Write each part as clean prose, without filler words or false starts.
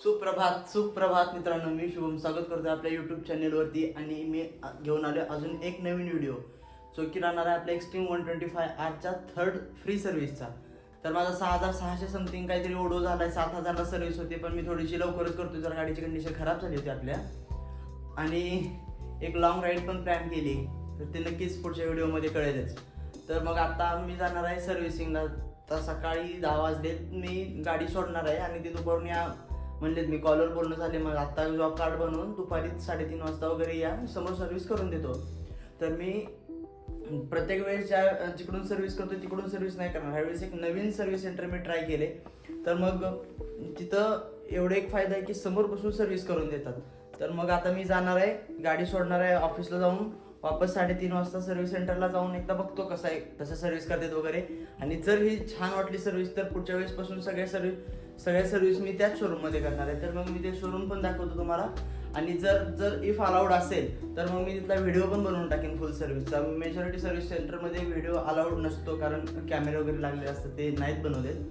सुप्रभात मित्रांनो, मी शुभम स्वागत करतो आपल्या यूट्यूब चॅनेलवरती. आणि मी घेऊन आलो अजून एक नवीन व्हिडिओ जो की राहणार आहे आपल्या एक्स्ट्रीम 125Rच्या थर्ड फ्री सर्व्हिसचा. तर माझा 6,600 समथिंग काहीतरी ओढो झाला आहे. 7,000ला सर्व्हिस होती, पण मी थोडीशी लवकरच करतो जर गाडीची कंडिशन खराब झाली होती आपल्या. आणि एक लॉंग राईड पण प्लॅन केली, तर ते नक्कीच पुढच्या व्हिडिओमध्ये कळेलच. तर मग आता मी जाणार आहे सर्व्हिसिंगला. तर सकाळी 10 वाजलेत, मी गाडी सोडणार आहे आणि ते दुपारून या म्हणलेत. मी कॉलवर बोलणं झाले, मग आत्ता जॉब कार्ड बनवून दुपारी 3:30 वाजता वगैरे या, समोर सर्व्हिस करून देतो. तर मी प्रत्येक वेळेस जिकडून सर्व्हिस करतो तिकडून सर्व्हिस नाही करणार. ह्यावेळेस एक नवीन सर्व्हिस सेंटर मी ट्राय केले. तर मग तिथं एवढं एक फायदा आहे की समोर बसून सर्व्हिस करून देतात. तर मग आता मी जाणार आहे, गाडी सोडणार आहे, ऑफिसला जाऊन वापस 3:30 वाजता सर्व्हिस सेंटरला जाऊन एकदा बघतो कसं आहे, कसं सर्व्हिस करतात वगैरे. आणि जर ही छान वाटली सर्व्हिस तर पुढच्या वेळेसपासून सगळ्या सर्व्हिस मी त्याच शोरूममध्ये करणार आहे. तर मग मी ते शोरूम पण दाखवतो तुम्हाला. आणि जर इफ अलाउड असेल तर मग मी तिथला व्हिडिओ पण बनवून टाकेन फुल सर्व्हिसचा. मेजॉरिटी सर्व्हिस सेंटरमध्ये व्हिडिओ अलाउड नसतो, कारण कॅमेरे वगैरे लागले असतात, ते नाहीत बनवलेत.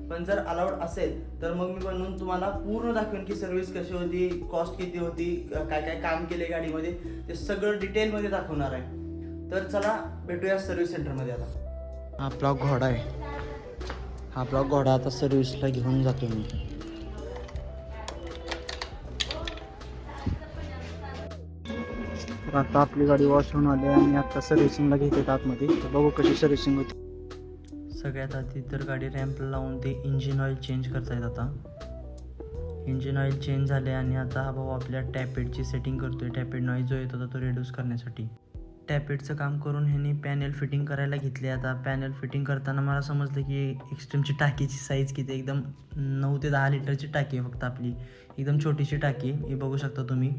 पण जर अलाउड असेल तर मग मी बनवून तुम्हाला पूर्ण दाखवेन की सर्व्हिस कशी होती, कॉस्ट किती होती, काय काय काम केले गाडीमध्ये, ते सगळं डिटेलमध्ये दाखवणार आहे. तर चला भेटूया सर्व्हिस सेंटरमध्ये. आता आपला घोडा आहे, आपला घोडा आता सर्व्हिसला घेऊन जातो मी. आता आपली गाडी वॉश होऊन आली आणि आता सर्व्हिसिंगला घेते आतमध्ये. तर बघू कशी सर्व्हिसिंग होती. सगळ्यात आधी तर गाडी रॅम्पला लावून ते इंजिन ऑइल चेंज करतायत. आता इंजिन ऑइल चेंज झाले आणि आता हा भाऊ आपल्या टॅपेडची सेटिंग करतोय. टॅपेड नॉईज जो येत होता तो रिड्यूस करण्यासाठी टॅपेडचं काम करून ह्यांनी पॅनेल फिटिंग करायला घेतले. आता पॅनेल फिटिंग करताना मला समजलं की एक्स्ट्रीमची टाकीची साईज किती, एकदम 9 ते 10 लिटरची टाकी आहे फक्त आपली, एकदम छोटीशी टाकी. हे बघू शकता तुम्ही.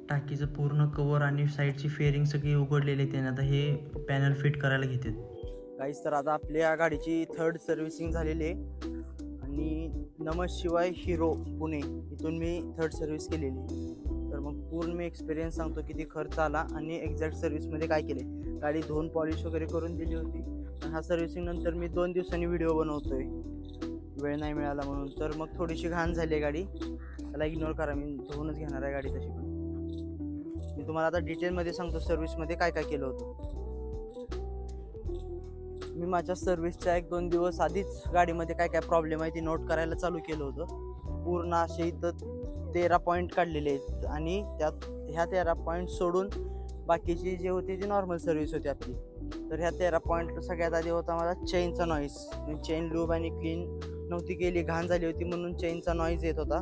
टाकीचं पूर्ण कवर आणि साईडची फेअरिंग सगळी उघडलेली आहे त्याने. आता हे पॅनल फिट करायला घेतात गाईस. तर आता आपल्या गाडीची थर्ड सर्व्हिसिंग झालेली आहे आणि नमः शिवाय हिरो पुणे इथून मी थर्ड सर्व्हिस केलेली. तर मग पूर्ण मी एक्सपिरियन्स सांगतो किती खर्च आला आणि एक्झॅक्ट सर्व्हिसमध्ये काय केले. गाडी धुवून पॉलिश वगैरे करून दिली होती. आणि हा सर्व्हिसिंग नंतर मी 2 दिवसांनी व्हिडिओ बनवतोय, वेळ नाही मिळाला म्हणून. तर मग थोडीशी घाण झाली आहे गाडी, त्याला इग्नोर करा, मी धुवूनच घेणार आहे गाडी तशी. पण मी तुम्हाला आता डिटेलमध्ये सांगतो सर्व्हिसमध्ये काय काय केलं होतं. मी माझ्या सर्व्हिसच्या 1-2 दिवस आधीच गाडीमध्ये काय काय प्रॉब्लेम आहे ती नोट करायला चालू केलं होतं. पूर्ण असे इथं 13 पॉईंट काढलेले आहेत आणि त्यात ह्या 13 पॉईंट सोडून बाकीची जी होती ती नॉर्मल सर्व्हिस होती आपली. तर ह्या 13 पॉईंट सगळ्यात आधी होता माझा चेनचा नॉईज. मी चेन लूब आणि क्लीन नव्हती केली, घाण झाली होती म्हणून चेनचा नॉईज येत होता.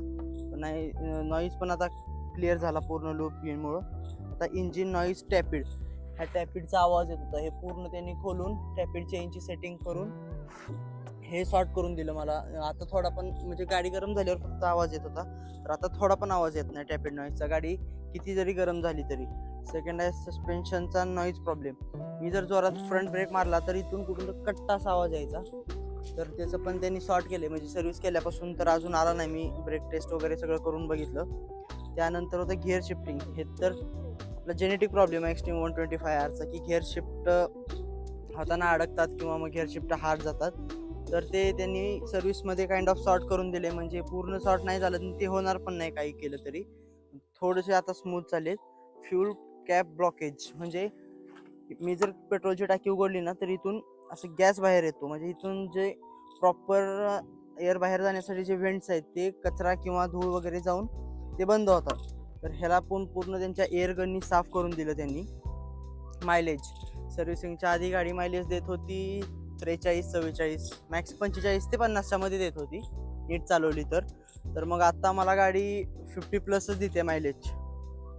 नाही, नॉईज पण आता क्लिअर झाला पूर्ण लूब क्लीनमुळं. आता इंजिन नॉईज टॅपिड, ह्या टॅपिडचा आवाज येत होता. हे पूर्ण त्यांनी खोलून टॅपिड चेनची सेटिंग करून हे सॉर्ट करून दिलं मला. आता थोडा पण म्हणजे गाडी गरम झाल्यावर फक्त आवाज येत होता, तर आता थोडा पण आवाज येत नाही टॅपिड नॉईजचा, गाडी किती जरी गरम झाली तरी. सेकंड आहे सस्पेन्शनचा नॉईज प्रॉब्लेम. मी जर जोरात फ्रंट ब्रेक मारला तर इथून कुठून कट्टा असा आवाज यायचा. तर त्याचं पण त्यांनी सॉर्ट केले, म्हणजे सर्व्हिस केल्यापासून तर अजून आला नाही. मी ब्रेक टेस्ट वगैरे सगळं करून बघितलं. त्यानंतर होतं गिअर शिफ्टिंग. हे तर आपला जेनेटिक प्रॉब्लेम आहे एक्स्ट्रीम 125Rचा, की गिअर शिफ्ट होताना अडकतात किंवा मग गिअर शिफ्ट हार्ड जातात. तर ते त्यांनी सर्व्हिसमध्ये काइंड ऑफ सॉर्ट करून दिले. म्हणजे पूर्ण सॉर्ट नाही झालं, ते होणार पण नाही काही केलं तरी. थोडेसे आता स्मूथ चालेल. फ्यूल कॅप ब्लॉकेज, म्हणजे मी जर पेट्रोलची टाकी उघडली ना तर इथून असं गॅस बाहेर येतो. म्हणजे इथून जे प्रॉपर एअर बाहेर जाण्यासाठी जे व्हेंट्स आहेत ते कचरा किंवा धूळ वगैरे जाऊन ते बंद होतात. तर ह्याला पण पूर्ण त्यांच्या एअर गननी साफ करून दिलं त्यांनी. मायलेज, सर्व्हिसिंगच्या आधी गाडी मायलेज देत होती 43-44, मॅक्स 45 ते 50च्या मध्ये देत होती नीट चालवली तर. तर मग आता मला गाडी 50+ देते मायलेज,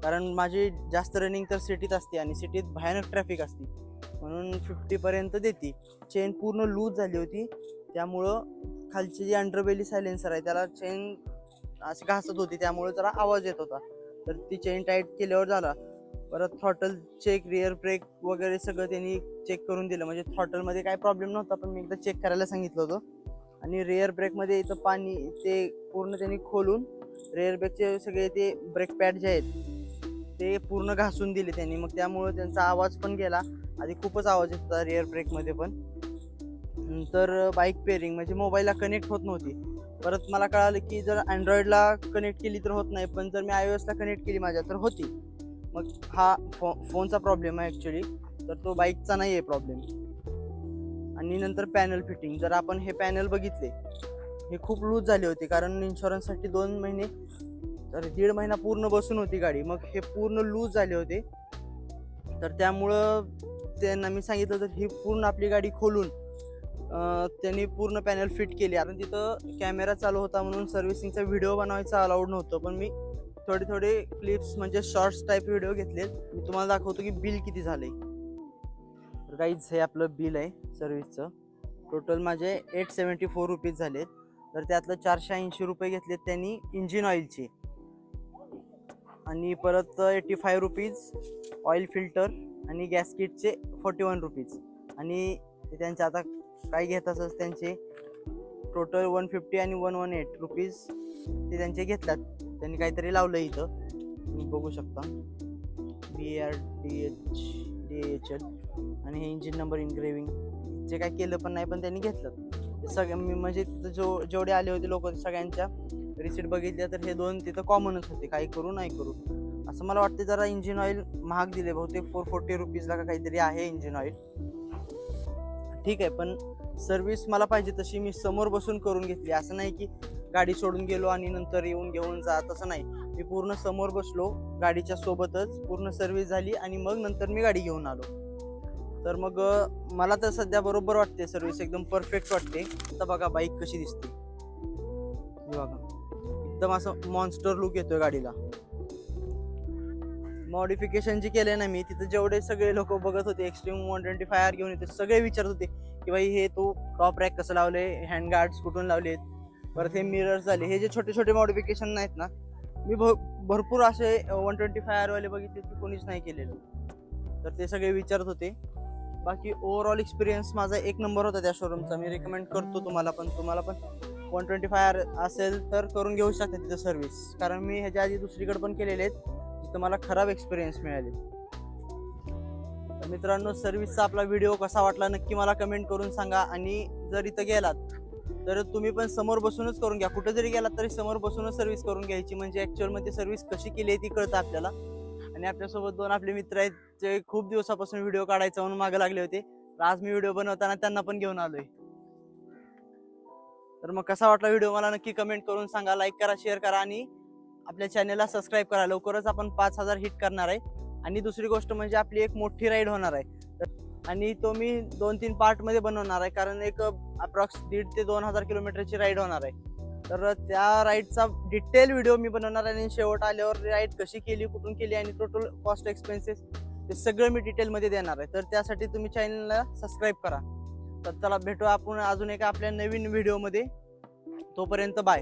कारण माझी जास्त रनिंग तर सिटीत असते आणि सिटीत भयानक ट्रॅफिक असते, म्हणून 50पर्यंत देते. चेन पूर्ण लूज झाली होती, त्यामुळं खालची जी अंडरबेली सायलेन्सर आहे त्याला चेन अशी घासत होती, त्यामुळे जरा आवाज येत होता. तर ती चेन टाईट केल्यावर झाला. परत थ्रॉटल चेक, रिअर ब्रेक वगैरे सगळं त्यांनी चेक करून दिलं. म्हणजे थ्रॉटलमध्ये काय प्रॉब्लेम नव्हता, पण मी एकदा चेक करायला सांगितलं होतं. आणि रिअर ब्रेकमध्ये इथं पाणी ते पूर्ण त्यांनी खोलून रिअर ब्रेकचे सगळे ते ब्रेक पॅड जे आहेत ते पूर्ण घासून दिले त्यांनी. मग त्यामुळे त्यांचा आवाज पण गेला. आधी खूपच आवाज येत होता रिअर ब्रेकमध्ये पण. तर बाईक पेअरिंग म्हणजे मोबाईलला कनेक्ट होत नव्हती. परत मला कळालं की जर अँड्रॉइडला कनेक्ट केली तर होत नाही, पण जर मी iOS ला कनेक्ट केली माझ्या तर होती. मग हा फोनचा प्रॉब्लेम आहे ॲक्च्युली, तर तो बाईकचा नाही आहे प्रॉब्लेम. आणि नंतर पॅनल फिटिंग, जर आपण हे पॅनल बघितले हे खूप लूज झाले होते, कारण इन्शुरन्ससाठी 2 महिने तर 1.5 महिना पूर्ण बसून होती गाडी, मग हे पूर्ण लूज झाले होते. तर त्यामुळं त्यांना मी सांगितलं तर ही पूर्ण आपली गाडी खोलून त्यांनी पूर्ण पॅनल फिट केली. कारण तिथं कॅमेरा चालू होता म्हणून सर्व्हिसिंगचा व्हिडिओ बनवायचा अलाउड नव्हतं, पण मी थोडे क्लिप्स म्हणजे शॉर्ट्स टाईप व्हिडिओ घेतलेत. मी तुम्हाला दाखवतो की बिल किती झाले. तर गाईज हे आपलं बिल आहे सर्व्हिसचं. टोटल माझे 874 रुपीज झालेत. तर त्यातलं 480 रुपये घेतलेत त्यांनी इंजिन ऑइलचे, आणि परत 85 रुपीज ऑइल फिल्टर आणि गॅस किटचे 41 रुपीज, आणि त्यांचे आता काय घेत असं त्यांचे टोटल 150 आणि 118 रुपीज ते त्यांचे घेतल्यात. त्यांनी काहीतरी लावलं इथं, तुम्ही बघू शकता BRDHL, आणि हे इंजिन नंबर इनग्रेविंग जे काय केलं पण नाही, पण त्यांनी घेतलं. सगळ्या म्हणजे तिथं जेवढे आले होते लोक सगळ्यांच्या रिसिट बघितल्या तर हे 2 तिथं कॉमनच होते, काही करू नाही करू. असं मला वाटते जरा इंजिन ऑइल महाग दिले, बहुतेक 440 रुपीजला का काहीतरी आहे इंजिन ऑइल. ठीक आहे, पण सर्व्हिस मला पाहिजे तशी मी समोर बसून करून घेतली. असं नाही की गाडी सोडून गेलो आणि नंतर येऊन घेऊन जा, तसं नाही. मी पूर्ण समोर बसलो गाडीच्या सोबतच, पूर्ण सर्व्हिस झाली आणि मग नंतर मी गाडी घेऊन आलो. तर मग मला तर सध्या बरोबर वाटते, सर्व्हिस एकदम परफेक्ट वाटते. आता बघा बाईक कशी दिसते, बघा एकदम असं मॉन्स्टर लुक येतोय गाडीला. मॉडिफिकेशन जे केले ना मी, तिथे जेवढे सगळे लोक बघत होते एक्स्ट्रीम 125R घेऊन येते, सगळे विचारत होते की बाई हे तू टॉप रॅक कसं लावले, हँड गार्ड्स कुठून लावलेत, परत हे मिरर्स झाले. हे जे छोटे छोटे मॉडिफिकेशन नाहीत ना, मी भरपूर असे 125R वाले बघितले की कोणीच नाही केलेलं. तर ते सगळे विचारत होते. बाकी ओव्हरऑल एक्सपिरियन्स माझा 1 नंबर होता त्या शोरूमचा. मी रेकमेंड करतो तुम्हाला पण 125R असेल तर करून घेऊ शकता तिथं सर्व्हिस, कारण मी ह्याच्या आधी दुसरीकडे पण केलेले आहेत तिथं मला खराब एक्सपिरियन्स मिळाले. तर मित्रांनो, सर्व्हिसचा आपला व्हिडिओ कसा वाटला नक्की मला कमेंट करून सांगा. आणि जर इथं गेलात तर तुम्ही पण समोर बसूनच करून घ्या. कुठे जरी गेलात तरी समोर बसूनच सर्व्हिस करून घ्यायची, म्हणजे ॲक्च्युअलमध्ये सर्व्हिस कशी केली आहे ती कळतं आपल्याला. आणि आपल्यासोबत 2 आपले मित्र आहेत जे खूप दिवसापासून व्हिडिओ काढायचा म्हणून मागे लागले होते. आज मी व्हिडिओ बनवताना त्यांना पण घेऊन आलोय. तर मग कसा वाटला व्हिडिओ मला नक्की कमेंट करून सांगा. लाईक करा, शेअर करा आणि आपल्या चॅनलला सबस्क्राईब करा. लवकरच आपण 5000 हिट करणार आहे. आणि दुसरी गोष्ट म्हणजे आपली एक मोठी राईड होणार आहे, आणि तो मी 2-3 पार्टमध्ये बनवणार आहे, कारण एक अप्रॉक्स 1,500 ते 2,000 किलोमीटरची राईड होणार आहे. तर त्या राईडचा डिटेल व्हिडिओ मी बनवणार आहे, आणि शेवट आल्यावर राईड कशी केली, कुठून केली आणि टोटल कॉस्ट एक्सपेन्सेस ते सगळं मी डिटेलमध्ये देणार आहे. तर त्यासाठी तुम्ही चॅनलला सबस्क्राईब करा. तर चला भेटू आपण अजून एका आपल्या नवीन व्हिडिओमध्ये. तोपर्यंत बाय.